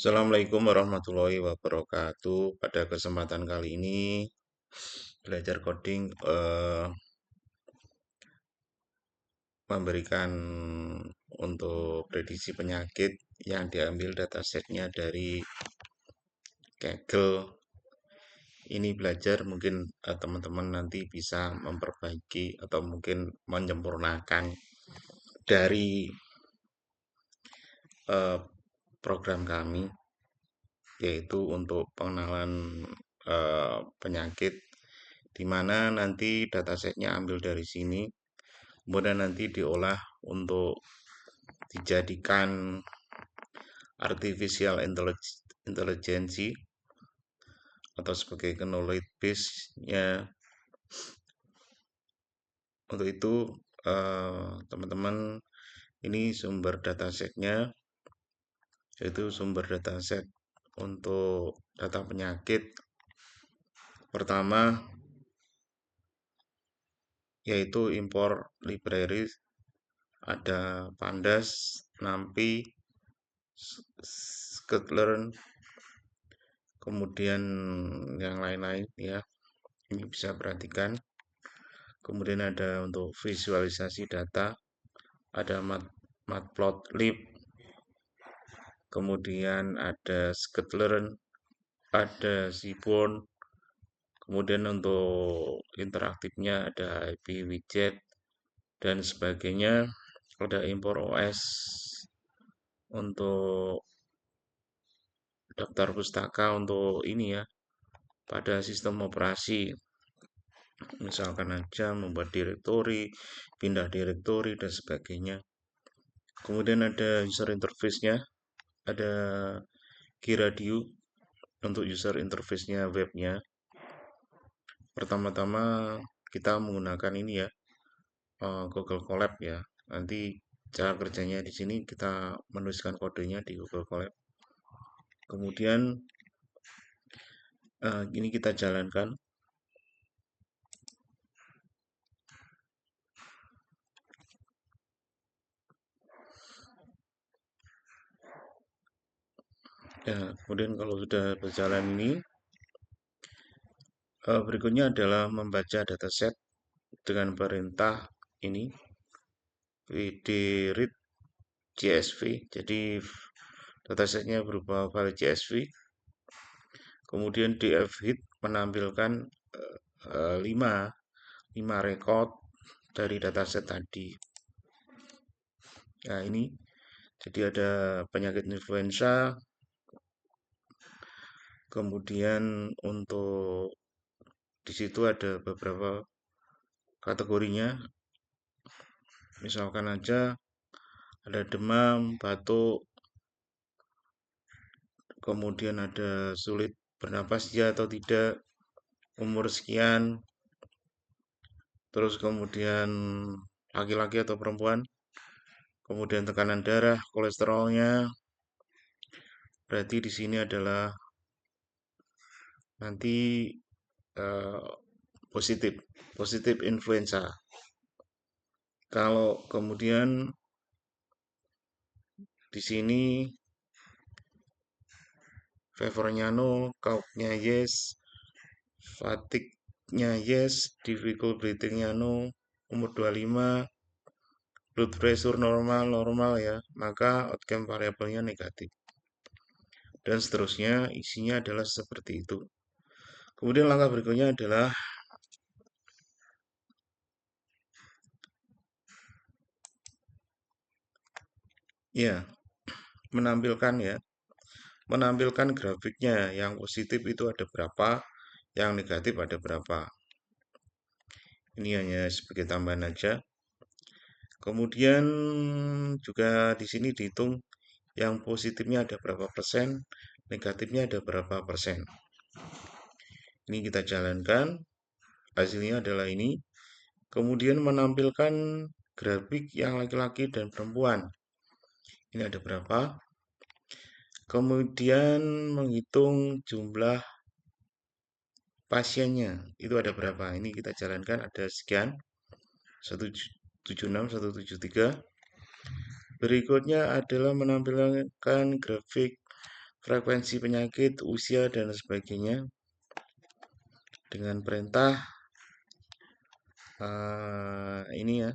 Assalamualaikum warahmatullahi wabarakatuh. Pada kesempatan kali ini belajar coding memberikan untuk prediksi penyakit yang diambil datasetnya dari Kaggle. Ini belajar mungkin teman-teman nanti bisa memperbaiki atau mungkin menyempurnakan dari eh, program kami, yaitu untuk pengenalan penyakit, di mana nanti datasetnya ambil dari sini, kemudian nanti diolah untuk dijadikan artificial intelligence atau sebagai knowledge base-nya. Untuk itu teman-teman, ini sumber datasetnya, yaitu sumber dataset untuk data penyakit. Pertama yaitu import libraries, ada Pandas, NumPy, Scikit-learn, kemudian yang lain-lain ya. Ini bisa perhatikan. Kemudian ada untuk visualisasi data, ada Matplotlib, kemudian ada Scikit-learn, ada Seaborn. Kemudian untuk interaktifnya ada IP widget dan sebagainya. Ada import OS untuk daftar pustaka untuk ini ya, pada sistem operasi. Misalkan aja membuat direktori, pindah direktori dan sebagainya. Kemudian ada user interface-nya, ada Kiradio untuk user interface-nya webnya. Pertama-tama kita menggunakan ini ya, Google Colab ya. Nanti cara kerjanya di sini kita menuliskan kodenya di Google Colab. Kemudian ini kita jalankan. Ya, kemudian kalau sudah berjalan ini, berikutnya adalah membaca dataset dengan perintah ini read CSV. Jadi datasetnya berupa file CSV. Kemudian dfhit menampilkan 5 record dari dataset tadi. Nah ini, jadi ada penyakit influenza, kemudian untuk di situ ada beberapa kategorinya. Misalkan aja ada demam, batuk, kemudian ada sulit bernapas ya atau tidak, umur sekian, terus kemudian laki-laki atau perempuan, kemudian tekanan darah, kolesterolnya. Berarti di sini adalah nanti eh, positif influenza. Kalau kemudian di sini fevernya no, cough-nya yes, fatigue-nya yes, difficult breathing-nya no, umur 25, blood pressure normal ya, maka outcome variabelnya negatif. Dan seterusnya, isinya adalah seperti itu. Kemudian langkah berikutnya adalah ya, menampilkan grafiknya. Yang positif itu ada berapa, yang negatif ada berapa. Ini hanya sebagai tambahan aja. Kemudian juga di sini dihitung yang positifnya ada berapa persen, negatifnya ada berapa persen. Ini kita jalankan, hasilnya adalah ini. Kemudian menampilkan grafik yang laki-laki dan perempuan. Ini ada berapa. Kemudian menghitung jumlah pasiennya, itu ada berapa. Ini kita jalankan, ada sekian, 176, 173. Berikutnya adalah menampilkan grafik frekuensi penyakit, usia, dan sebagainya dengan perintah ini ya,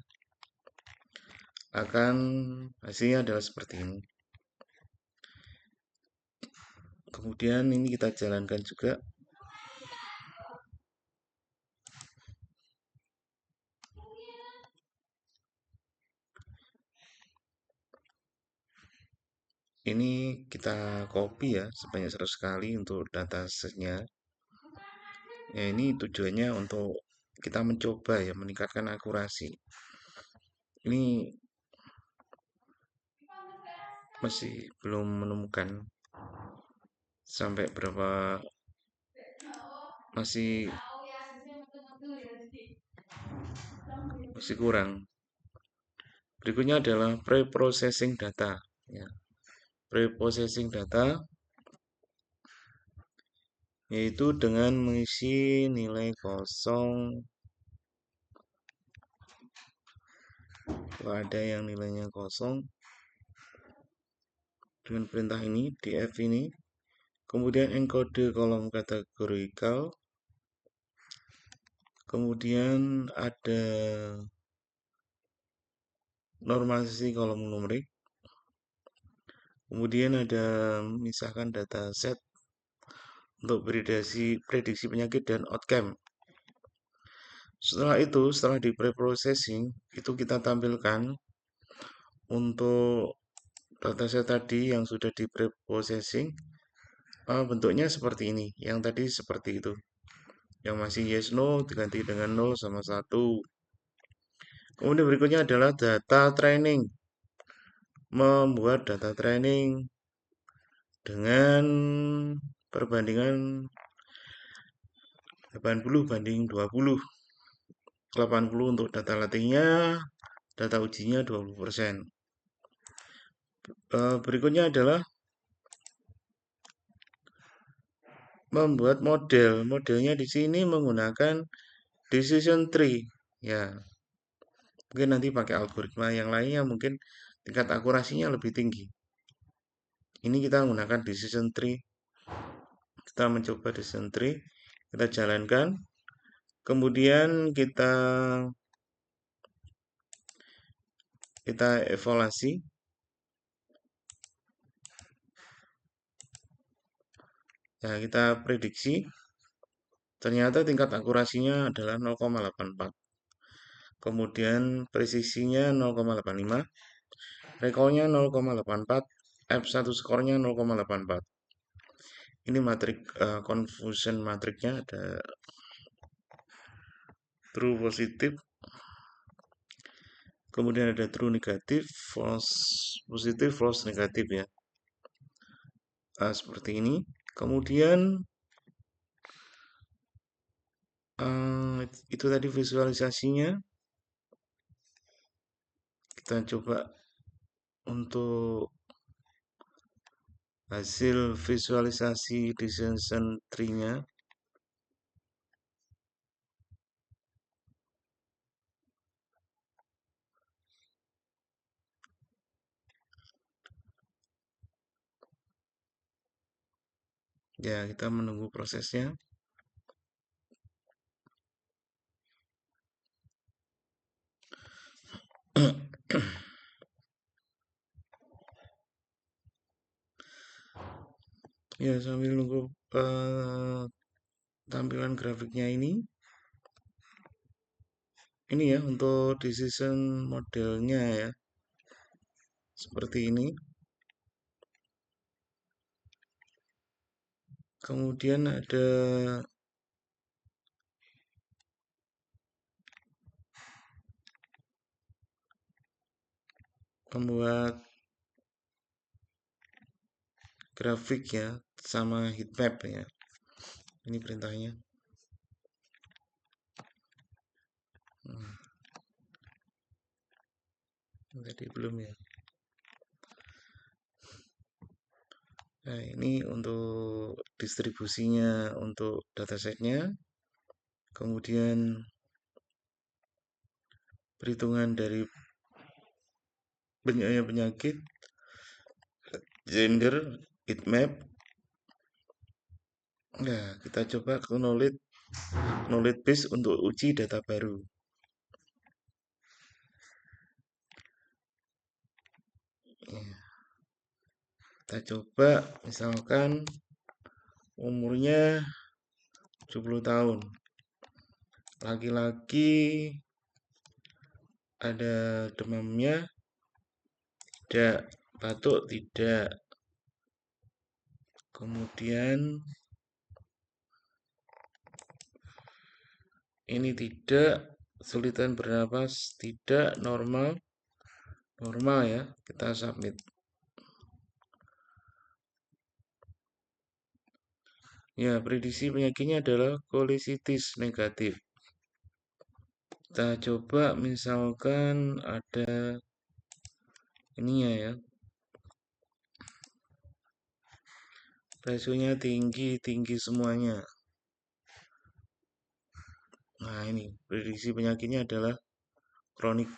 akan hasilnya adalah seperti ini. Kemudian ini kita jalankan juga. Ini kita copy ya sebanyak 100 kali untuk datasetnya. Ya, ini tujuannya untuk kita mencoba ya meningkatkan akurasi. Ini masih belum menemukan sampai berapa, masih kurang. Berikutnya adalah pre-processing data ya. Pre-processing data yaitu dengan mengisi nilai kosong. Kalau ada yang nilainya kosong dengan perintah ini, df ini, kemudian encode kolom kategorikal, kemudian ada normalisasi kolom numerik, kemudian ada misalkan dataset untuk prediksi penyakit dan outcome. Setelah itu, setelah di pre-processing, itu kita tampilkan untuk dataset tadi yang sudah di pre-processing, bentuknya seperti ini. Yang tadi seperti itu. Yang masih yes no diganti dengan 0 sama 1. Kemudian berikutnya adalah data training. Membuat data training dengan perbandingan 80 banding 20. 80 untuk data latihnya, data ujinya 20%. Berikutnya adalah membuat model. Modelnya di sini menggunakan decision tree. Ya, mungkin nanti pakai algoritma yang lainnya mungkin tingkat akurasinya lebih tinggi. Ini kita menggunakan decision tree. Kita mencoba decision tree, kita jalankan. Kemudian kita evaluasi. Ya, kita prediksi. Ternyata tingkat akurasinya adalah 0,84. Kemudian presisinya 0,85. Recall-nya 0,84. F1 skornya 0,84. Ini matrik confusion matriknya ada true positif, kemudian ada true negatif, false positif, false negatif ya. Seperti ini. Kemudian itu tadi visualisasinya. Kita coba untuk hasil visualisasi decision tree-nya. Ya, kita menunggu prosesnya. Ya, sambil nunggu tampilan grafiknya ini. Ini ya untuk decision modelnya ya. Seperti ini. Kemudian ada membuat grafik ya sama heat map ya. Ini perintahnya. Tadi belum ya. Nah, ini untuk distribusinya untuk datasetnya. Kemudian perhitungan dari penyakit, gender, heat map, Nah, kita coba ke knowledge base untuk uji data baru. Ya, kita coba misalkan umurnya 70 tahun. Laki-laki ada demamnya, tidak, batuk tidak. Kemudian ini tidak, kesulitan bernapas tidak, normal, normal ya. Kita submit. Ya, prediksi penyakitnya adalah kolisitis negatif. Kita coba misalkan ada ininya ya. Rasionya tinggi semuanya. Nah, ini prediksi penyakitnya adalah kronik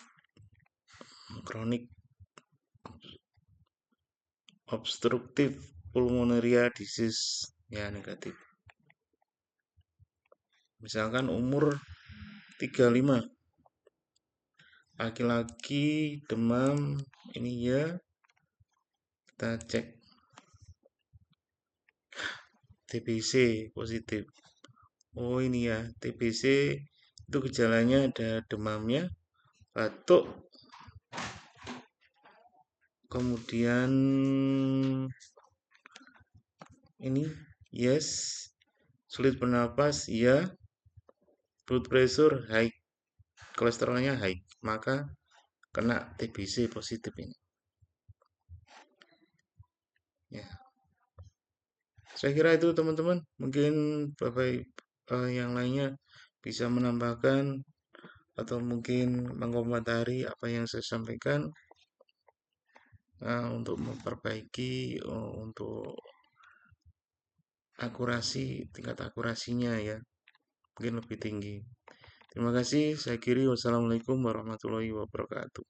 obstructive pulmonary disease ya, negatif. Misalkan umur 35, laki-laki demam, ini ya, kita cek TBC positif. Oh ini ya, TBC itu gejalanya ada demamnya, batuk, kemudian ini yes, sulit bernapas ya, blood pressure high, kolesterolnya high, maka kena TBC positif ini. Ya, saya kira itu teman-teman. Mungkin Bapak yang lainnya bisa menambahkan atau mungkin mengomentari apa yang saya sampaikan untuk memperbaiki untuk tingkat akurasinya ya, mungkin lebih tinggi. Terima kasih. Saya kiri. Wassalamualaikum warahmatullahi wabarakatuh.